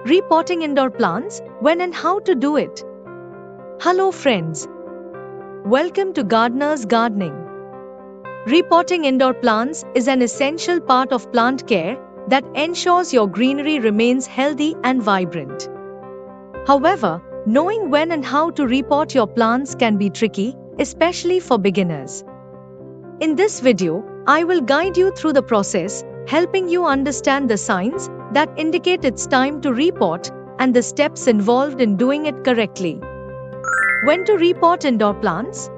Repotting indoor plants, when and how to do it. Hello friends. Welcome to Gardener's Gardening. Repotting indoor plants is an essential part of plant care that ensures your greenery remains healthy and vibrant. However, knowing when and how to repot your plants can be tricky, especially for beginners. In this video, I will guide you through the process, helping you understand the signs that indicate it's time to repot and the steps involved in doing it correctly. When to repot indoor plants?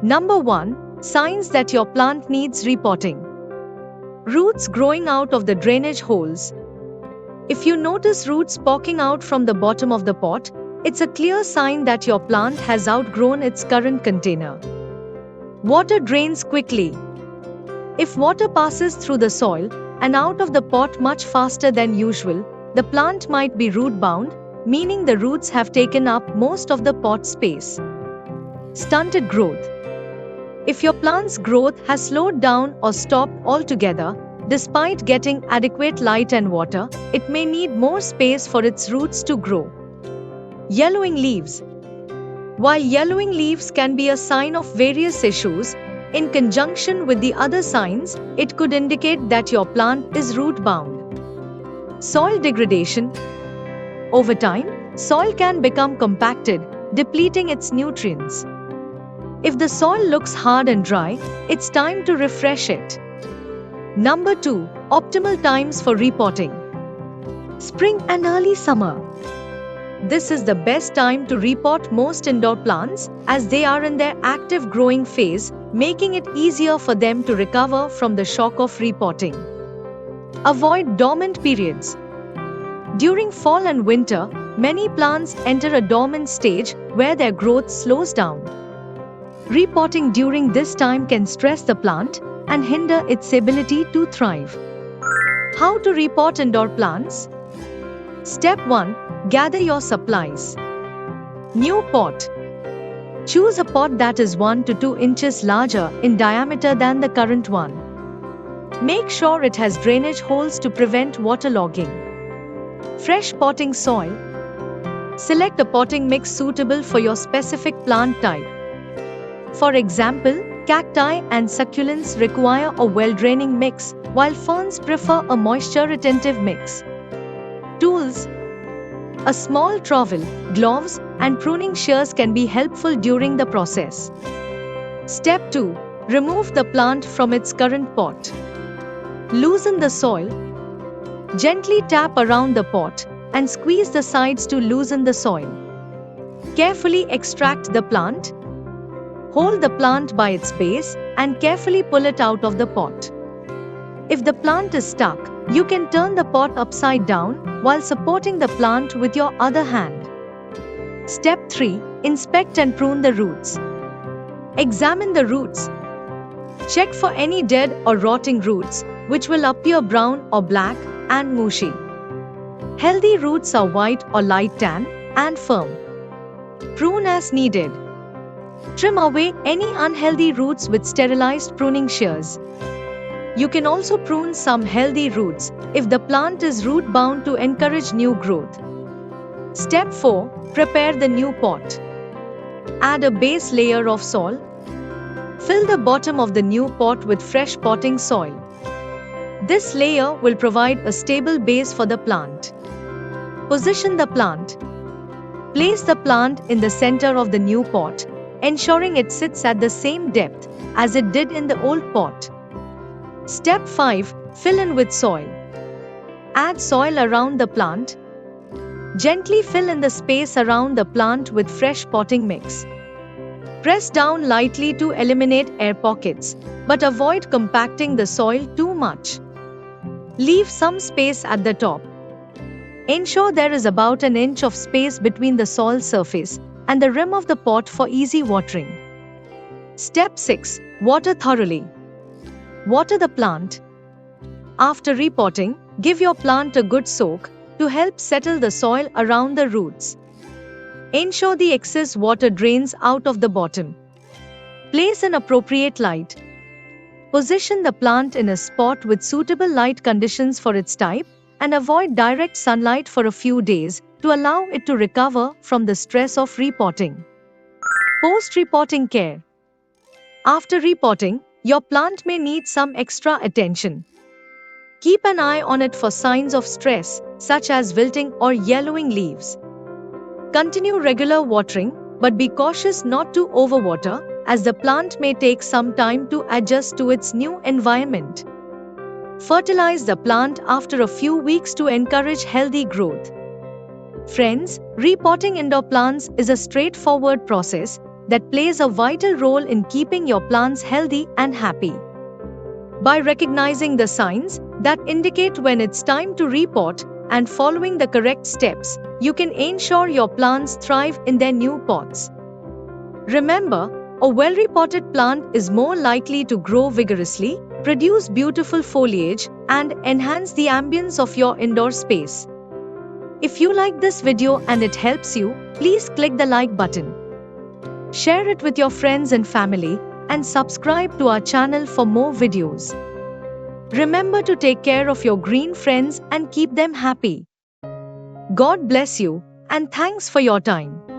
Number 1. Signs that your plant needs repotting. Roots growing out of the drainage holes. If you notice roots poking out from the bottom of the pot, it's a clear sign that your plant has outgrown its current container. Water drains quickly. If water passes through the soil and out of the pot much faster than usual, the plant might be root-bound, meaning the roots have taken up most of the pot space. Stunted growth. If your plant's growth has slowed down or stopped altogether, despite getting adequate light and water, it may need more space for its roots to grow. Yellowing leaves. While yellowing leaves can be a sign of various issues, in conjunction with the other signs, it could indicate that your plant is root-bound. Soil degradation. Over time, soil can become compacted, depleting its nutrients. If the soil looks hard and dry, it's time to refresh it. Number 2. Optimal times for repotting. Spring and early summer. This is the best time to repot most indoor plants as they are in their active growing phase, making it easier for them to recover from the shock of repotting. Avoid dormant periods. During fall and winter, many plants enter a dormant stage where their growth slows down. Repotting during this time can stress the plant and hinder its ability to thrive. How to repot indoor plants? Step 1. Gather your supplies. New pot. Choose a pot that is 1 to 2 inches larger in diameter than the current one. Make sure it has drainage holes to prevent waterlogging. Fresh potting soil. Select a potting mix suitable for your specific plant type. For example, cacti and succulents require a well-draining mix, while ferns prefer a moisture-retentive mix. Tools. A small trowel, gloves, and pruning shears can be helpful during the process. Step 2. Remove the plant from its current pot. Loosen the soil. Gently tap around the pot and squeeze the sides to loosen the soil. Carefully extract the plant. Hold the plant by its base and carefully pull it out of the pot. If the plant is stuck, you can turn the pot upside down while supporting the plant with your other hand. Step 3. Inspect and prune the roots. Examine the roots. Check for any dead or rotting roots, which will appear brown or black and mushy. Healthy roots are white or light tan and firm. Prune as needed. Trim away any unhealthy roots with sterilized pruning shears. You can also prune some healthy roots if the plant is root-bound to encourage new growth. Step 4. Prepare the new pot. Add a base layer of soil. Fill the bottom of the new pot with fresh potting soil. This layer will provide a stable base for the plant. Position the plant. Place the plant in the center of the new pot, ensuring it sits at the same depth as it did in the old pot. Step 5. Fill in with soil. Add soil around the plant. Gently fill in the space around the plant with fresh potting mix. Press down lightly to eliminate air pockets, but avoid compacting the soil too much. Leave some space at the top. Ensure there is about an inch of space between the soil surface and the rim of the pot for easy watering. Step 6. Water thoroughly. Water the plant. After repotting, give your plant a good soak to help settle the soil around the roots. Ensure the excess water drains out of the bottom. Place an appropriate light. Position the plant in a spot with suitable light conditions for its type and avoid direct sunlight for a few days to allow it to recover from the stress of repotting. Post-repotting care. After repotting, your plant may need some extra attention. Keep an eye on it for signs of stress, such as wilting or yellowing leaves. Continue regular watering, but be cautious not to overwater, as the plant may take some time to adjust to its new environment. Fertilize the plant after a few weeks to encourage healthy growth. Friends, repotting indoor plants is a straightforward process that plays a vital role in keeping your plants healthy and happy. By recognizing the signs that indicate when it's time to repot and following the correct steps, you can ensure your plants thrive in their new pots. Remember, a well-repotted plant is more likely to grow vigorously, produce beautiful foliage, and enhance the ambience of your indoor space. If you like this video and it helps you, please click the like button. Share it with your friends and family, and subscribe to our channel for more videos. Remember to take care of your green friends and keep them happy. God bless you, and thanks for your time.